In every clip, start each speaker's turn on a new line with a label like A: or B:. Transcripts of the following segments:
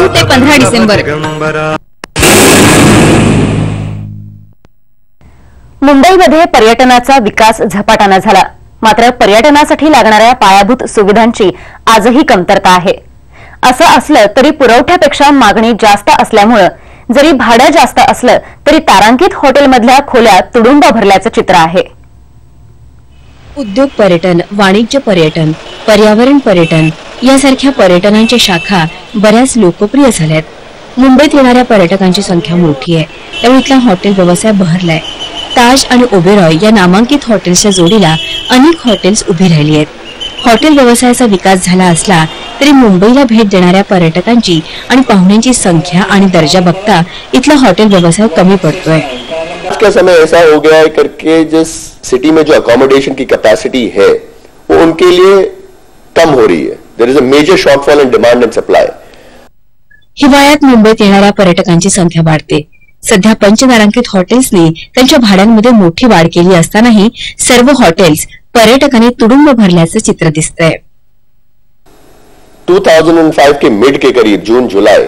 A: जून ते 15 डिसेंबर।
B: मुंबईमध्ये पर्यटनाचा विकास झपाट्याने झाला, मात्र पर्यटनासाठी लागणाऱ्या पायाभूत सुविधांची आजही कमतरता आहे। असं असलं तरी पुरवठ्यापेक्षा मागणी जास्त असल्यामुळे जरी भाडं जास्त असलं तरी तारांकित हॉटेलमधल्या खोल्या तुडुंब भरल्याचं चित्र आहे।
C: उद्योग पर्यटन, वाणिज्य पर्यटन, पर्यावरण पर्यटन यासारख्या पर्यटनांच्या शाखा बऱ्याच लोकप्रिय झाल्यात। मुंबईत येणाऱ्या पर्यटकांची संख्या मोठी आहे, त्यामुळे इथला हॉटेल व्यवसाय बहरलाय। ताज आणि ओबेरॉय या नामांकित हॉटेल्सच्या जोडीला अनेक हॉटेल्स उभी राहिली आहेत। हॉटेल व्यवसायाचा विकास झाला असला तरी मुंबईला भेट देणाऱ्या पर्यटकांची आणि पाहुण्यांची संख्या आणि दर्जा बघता इथला हॉटेल व्यवसाय कमी पडतोय।
D: आज का समय ऐसा हो गया है करके जिस सिटी में जो अकोमोडेशन की कैपेसिटी है वो उनके लिए कम हो रही है। There is a major shortfall in demand and supply.
C: हिवाळ्यात मुंबईत येणाऱ्या पर्यटकांची संख्या वाढते। सध्या पंचतारांकित हॉटेल्सनी त्यांच्या भाड्यांमध्ये मोठी वाढ केली असतानाही सर्व हॉटेल्स पर्यटकांनी तुडुंब भरल्याचं चित्र दिसतंय।
D: 2005 के मिड के करीब जून जुलाई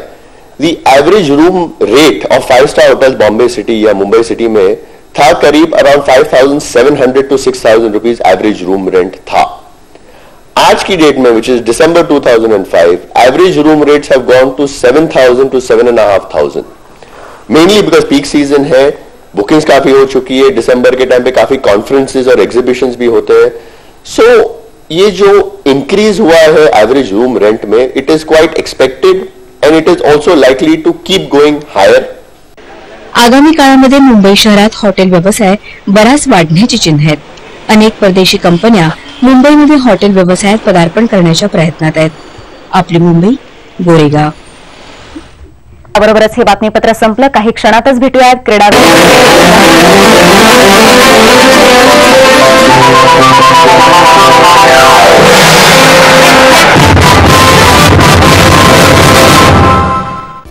D: the average room rate of 5-star hotels Bombay City या मुंबई सिटी में था करीब around 5,700 to 6,000 rupees average room rent था। आज की डेट में which is December 2005 average room rates have gone to 7,000 to 7,500 mainly because peak season है, bookings काफी हो चुकी है। दिसंबर के टाइम पे काफी कॉन्फ्रेंसेस और एग्जीबिशंस भी होते हैं। सो ये जो इंक्रीज हुआ है एवरेज रूम रेंट में it is quite expected and it is also likely to keep going higher.
C: आगामी काळामध्ये मुंबई शहरात हॉटेल व्यवसाय बराच वाढण्याची चिन्ह आहेत। अनेक परदेशी कंपन्या मुंबईमध्ये हॉटेल व्यवसायात पदार्पण करण्याच्या प्रयत्नात आहेत। आपली मुंबई, गोरेगाव।
B: बरोबरच हे बातमीपत्र संपलं। काही क्षणातच भेटूयात क्रीडा।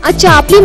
E: आजच्या आपली